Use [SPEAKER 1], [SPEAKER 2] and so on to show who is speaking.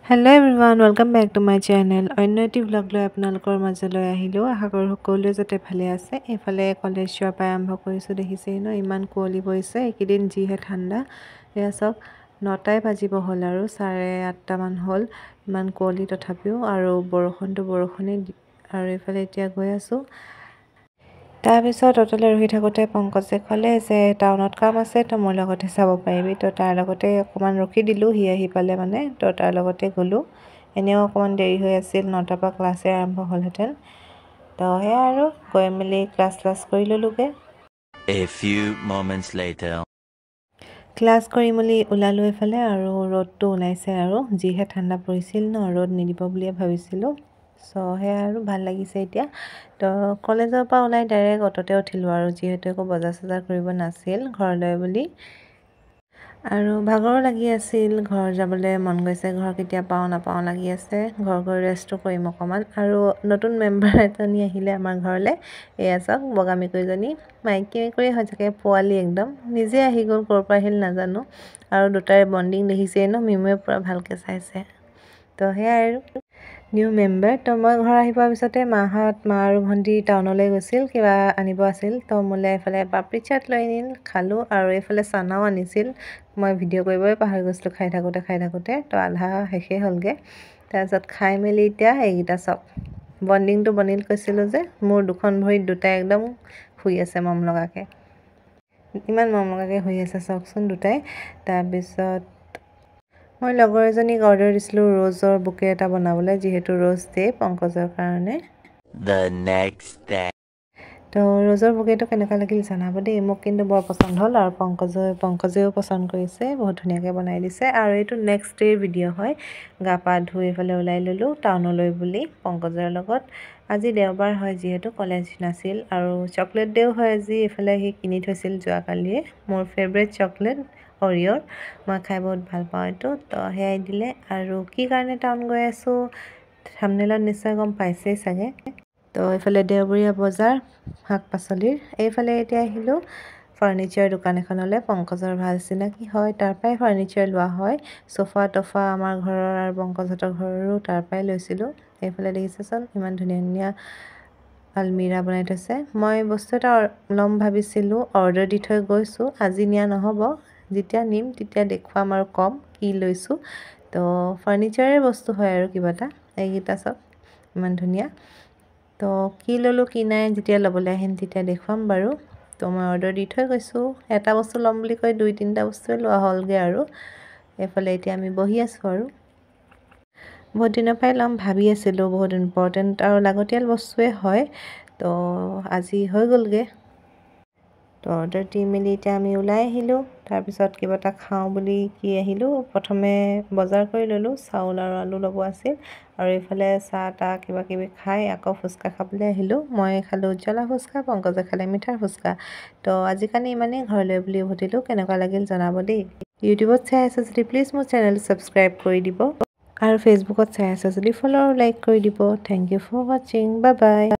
[SPEAKER 1] Hello everyone, welcome back to my channel. অন্য এটি vlog লৈ আপোনালোকৰ মাজলৈ আহিলো। আশা কৰোঁ সকলোৱে যাতে ভালে আছে। এফালে কলেজ যোৱাৰ পৰা আৰম্ভ কৰিছো দেখিছেই ন ইমান কুঁৱলী পৰিছে। এইকেইদিন যিহে ঠাণ্ডা। এয়া চাওক 9টাই বাজিব হ'ল আৰু 8:30 মান হ'ল। ইমান কুঁৱলী তথাপিও আৰু বৰষুণেই আৰু এফালে এতিয়া গৈ আছো। তাৰ পিছত অটলে ৰখি থাকোঁতে পংকজে ক'লে যে টাউনত কাম আছে তো মোৰ লগতে চাব পাৰিবি। তো তাৰ লগতে অকণমান ৰখি দিলোঁ, সি আহি পালে মানে। তো তাৰ লগতে গ'লোঁ। এনেও অকণমান দেৰি হৈ আছিল, 9টাৰ পৰা ক্লাছে আৰম্ভ হ'লহেঁতেন। তো সেয়া আৰু গৈ মেলি ক্লাছ কৰি ল'লোঁগৈ। ক্লাছ কৰি মেলি ওলালোঁ এইফালে আৰু ৰ'দটো ওলাইছে আৰু যিহে ঠাণ্ডা পৰিছিল ন, ৰ'দ নিদিব বুলিয়ে ভাবিছিলোঁ। সেয়া আৰু ভাল লাগিছে এতিয়া। তো কলেজৰ পৰা ওলাই ডাইৰেক্ট অটতে উঠিলোঁ আৰু যিহেতু একো বজাৰ চজাৰ কৰিব নাছিল ঘৰলৈ বুলি। আৰু ভাগৰো লাগি আছিল, ঘৰ যাবলৈ মন গৈছে। ঘৰ কেতিয়া পাওঁ নাপাওঁ লাগি আছে। ঘৰ গৈ ৰেষ্টটো কৰিম অকণমান। আৰু নতুন মেম্বাৰ এজনী আহিলে আমাৰ ঘৰলৈ। এয়া চাওক বগা মেকুৰীজনী, মাইকী মেকুৰী হৈ থাকে, পোৱালি একদম নিজে আহি গ'ল, ক'ৰ পৰা আহিল নাজানো। আৰু দুটাৰে বণ্ডিং দেখিছেই ন, মিমুৱে পূৰা ভালকৈ চাইছে। তো সেয়াই আৰু নিউ মেম্বাৰ। তো মই ঘৰ আহি পোৱাৰ পিছতে মা আৰু ভণ্টি টাউনলৈ গৈছিল, কিবা আনিব আছিল। তো মোলৈ এইফালে পাপৰি চাট লৈ আনিল, খালোঁ। আৰু এইফালে চানাও আনিছিল। মই ভিডিঅ' কৰিবই পাহৰি গৈছিলোঁ খাই থাকোঁতে। তো আধা শেষেই হ'লগৈ। তাৰপিছত খাই মেলি এতিয়া এইকেইটা চাওক, বণ্ডিংটো বনিল কৈছিলোঁ যে, মোৰ দুখন ভৰিত দুটাই একদম শুই আছে মৰম লগাকৈ। ইমান মৰম লগাকৈ শুই আছে চাওকচোন দুটাই। তাৰপিছত মই লগৰ এজনীক অৰ্ডাৰ দিছিলোঁ ৰ'জৰ বুকে এটা বনাবলৈ, যিহেতু ৰ'জ ডে পংকজৰ কাৰণে। তো ৰ'জৰ বুকেটো কেনেকুৱা লাগিল জনাব দেই। মোক কিন্তু বৰ পচন্দ হ'ল আৰু পংকজেও পচন্দ কৰিছে, বহুত ধুনীয়াকৈ বনাই দিছে। আৰু এইটো নেক্সট ডে'ৰ ভিডিঅ' হয়। গা পা ধুই এইফালে ওলাই ল'লোঁ টাউনলৈ বুলি পংকজৰ লগত। আজি দেওবাৰ হয় যিহেতু কলেজ নাছিল। আৰু চকলেট ডে'ও হয় আজি। এইফালে সি কিনি থৈছিল যোৱাকালিয়ে মোৰ ফেভৰেট চকলেট অৰিঅ'ৰ। মই খাই বহুত ভাল পাওঁ এইটো। তো সেয়াই দিলে। আৰু কি কাৰণে টাউন গৈ আছোঁ থাম্বনেইলত নিশ্চয় গম পাইছেই চাগে। তো এইফালে দেওবৰীয়া বজাৰ শাক পাচলিৰ। এইফালে এতিয়া আহিলোঁ ফাৰ্নিচাৰ দোকান এখনলৈ। পংকজৰ ভাল চিনাকি হয়, তাৰ পৰাই ফাৰ্নিচাৰ লোৱা হয়। চোফা ট'ফা আমাৰ ঘৰৰ আৰু পংকজহঁতৰ ঘৰৰো তাৰ পৰাই লৈছিলোঁ। এইফালে দেখিছেচোন ইমান ধুনীয়া আলমিৰা বনাই থৈছে। মই বস্তু এটা ল'ম ভাবিছিলোঁ, অৰ্ডাৰ দি থৈ গৈছোঁ। আজি নিয়া নহ'ব, যেতিয়া নিম তেতিয়া দেখুৱাম আৰু ক'ম কি লৈছোঁ। তো ফাৰ্নিচাৰে বস্তু হয় আৰু কিবা এটা। এইকেইটা চাওক ইমান ধুনীয়া। তো কি ল'লোঁ কি নাই যেতিয়া ল'বলৈ আহিম তেতিয়া দেখুৱাম বাৰু। তো মই অৰ্ডাৰ দি থৈ গৈছোঁ। এটা বস্তু ল'ম বুলি কৈ 2-3টা বস্তুৱে লোৱা হ'লগৈ আৰু। এইফালে এতিয়া আমি বহি আছোঁ আৰু বহুত দিনৰ পৰাই ল'ম ভাবি আছিলোঁ। বহুত ইম্পৰ্টেণ্ট আৰু লাগতিয়াল বস্তুৱে হয়। তো আজি হৈ গ'লগৈ। তো অৰ্ডাৰ দি মেলি এতিয়া আমি ওলাই আহিলোঁ। তাৰপিছত কিবা এটা খাওঁ বুলি আহিলোঁ। প্ৰথমে বজাৰ কৰি ল'লোঁ, চাউল আৰু আলু ল'ব আছিল। আৰু এইফালে চাহ তাহ কিবা কিবি খাই আকৌ ফুচকা খাবলৈ আহিলোঁ। মই খালোঁ জ্বলা ফুচকা, পংকজে খালে মিঠাৰ ফুচকা। তো আজিকালি ইমানেই, ঘৰলৈ বুলি উভতিলোঁ। কেনেকুৱা লাগিল জনাব দেই। ইউটিউবত চাই আছে যদি প্লিজ মোৰ চেনেলটো ছাবস্ক্ৰাইব কৰি দিব। আৰু ফেচবুকত চাই আছে যদি ফ'ল' আৰু লাইক কৰি দিব। থেংক ইউ ফৰ ৱাচিং। Bye bye.